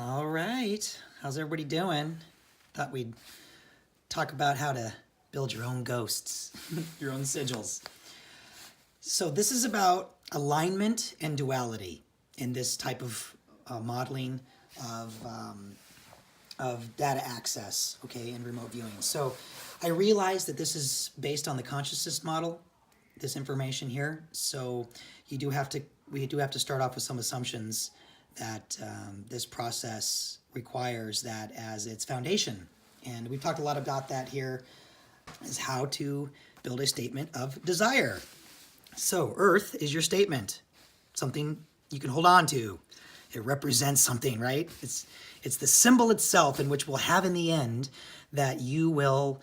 All right. How's everybody doing? Thought we'd talk about how to build your own ghosts, your own sigils. So this is about alignment and duality in this type of modeling of data access, okay, and remote viewing. So I realize that this is based on the consciousness model, this information here. So we do have to start off with some assumptions that this process requires that as its foundation. And we've talked a lot about that here, is how to build a statement of desire. So Earth is your statement, something you can hold on to. It represents something, right? It's the symbol itself in which we'll have in the end that you will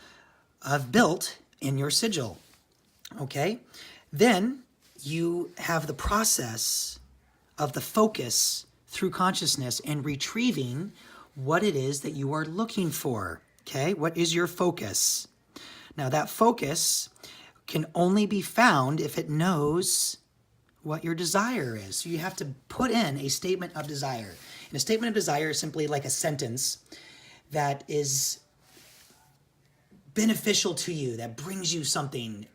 have built in your sigil, okay? Then you have the process of the focus through consciousness and retrieving what it is that you are looking for, okay? What is your focus? Now that focus can only be found if it knows what your desire is. So you have to put in a statement of desire. And a statement of desire is simply like a sentence that is beneficial to you, that brings you something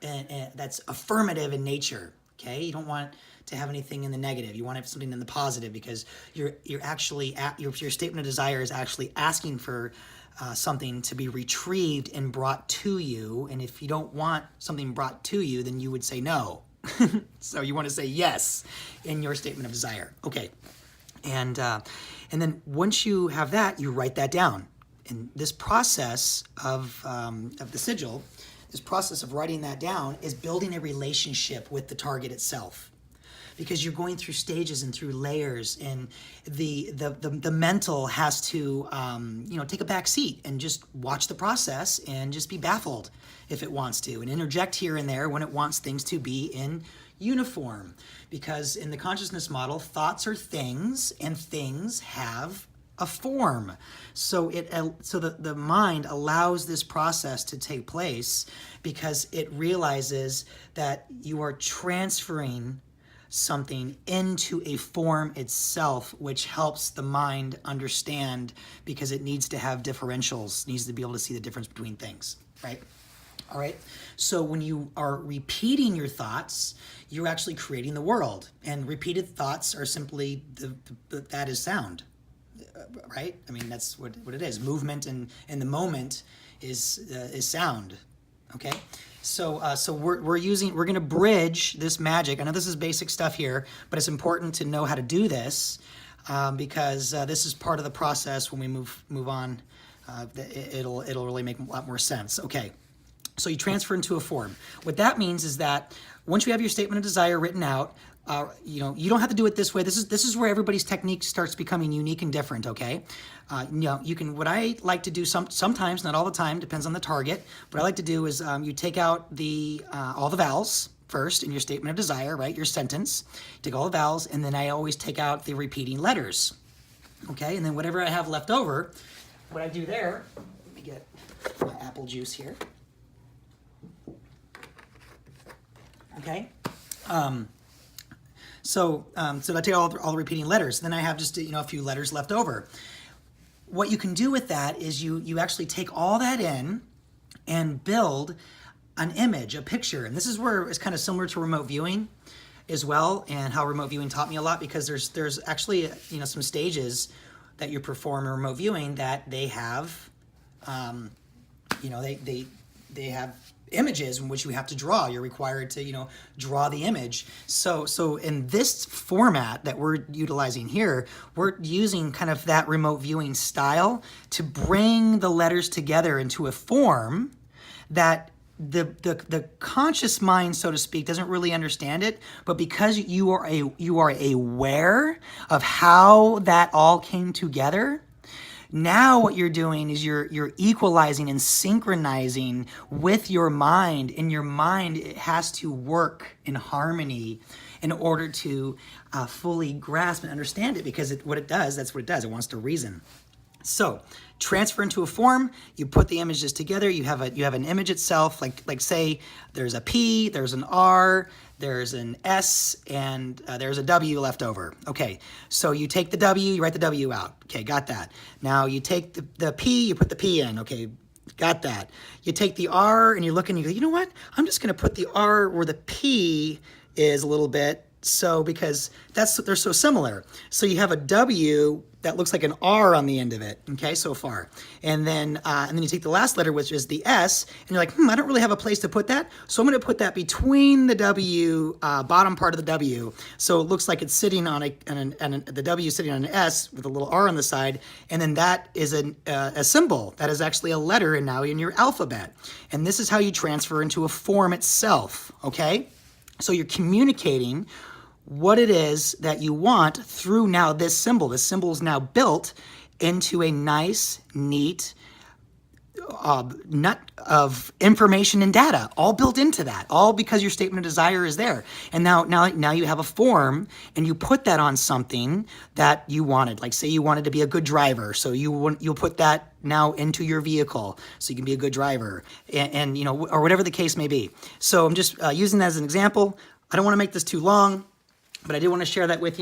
that's affirmative in nature, okay? You don't want to have anything in the negative. You want to have something in the positive, because you're actually your statement of desire is actually asking for something to be retrieved and brought to you. And if you don't want something brought to you, then you would say no. So you want to say yes in your statement of desire. Okay, and then once you have that, you write that down. And this process of the sigil, this process of writing that down, is building a relationship with the target itself, because you're going through stages and through layers, and the mental has to take a back seat and just watch the process and just be baffled if it wants to, and interject here and there when it wants things to be in uniform. Because in the consciousness model, thoughts are things, and things have a form. So the mind allows this process to take place because it realizes that you are transferring something into a form itself, which helps the mind understand, because it needs to have differentials, needs to be able to see the difference between things, right? All right. So when you are repeating your thoughts, you're actually creating the world. And repeated thoughts are simply that is sound, right? I mean, that's what it is. Movement and the moment is sound. Okay. So we're going to bridge this magic. I know this is basic stuff here, but it's important to know how to do this because this is part of the process. When we move on, it'll really make a lot more sense. Okay. So you transfer into a form. What that means is that once you have your statement of desire written out, you don't have to do it this way. This is where everybody's technique starts becoming unique and different. Okay, you can. What I like to do sometimes, not all the time, depends on the target. What I like to do is you take out all the vowels first in your statement of desire, right? Your sentence. Take all the vowels, and then I always take out the repeating letters. Okay, and then whatever I have left over, what I do there. Let me get my apple juice here. Okay. So I take all the repeating letters. Then I have just a few letters left over. What you can do with that is you actually take all that in and build an image, a picture. And this is where it's kind of similar to remote viewing as well, and how remote viewing taught me a lot, because there's actually some stages that you perform in remote viewing that they have they have images in which you have to draw. You're required to, draw the image. So in this format that we're utilizing here, we're using kind of that remote viewing style to bring the letters together into a form that the conscious mind, so to speak, doesn't really understand it, but because you are aware of how that all came together, now what you're doing is you're equalizing and synchronizing with your mind, and your mind, it has to work in harmony in order to fully grasp and understand it, because that's what it does. It wants to reason. So transfer into a form, you put the images together, you have an image itself, like say there's a P, there's an R, there's an S, and there's a W left over. Okay, so you take the W, you write the W out. Okay, got that. Now you take the P, you put the P in. Okay, got that. You take the R and you look and you go, you know what? I'm just gonna put the R where the P is a little bit, so because they're so similar. So you have a W that looks like an R on the end of it, okay, so far. And then you take the last letter, which is the S, and you're like, I don't really have a place to put that, so I'm gonna put that between the W, bottom part of the W, so it looks like it's sitting on the W is sitting on an S with a little R on the side, and then that is a symbol. That is actually a letter and now in your alphabet. And this is how you transfer into a form itself, okay? So you're communicating what it is that you want through now this symbol. This symbol is now built into a nice, neat nut of information and data, all built into that, all because your statement of desire is there. And now you have a form, and you put that on something that you wanted. Like say you wanted to be a good driver, so you'll put that now into your vehicle, so you can be a good driver, and or whatever the case may be. So I'm just using that as an example. I don't want to make this too long, but I did want to share that with you.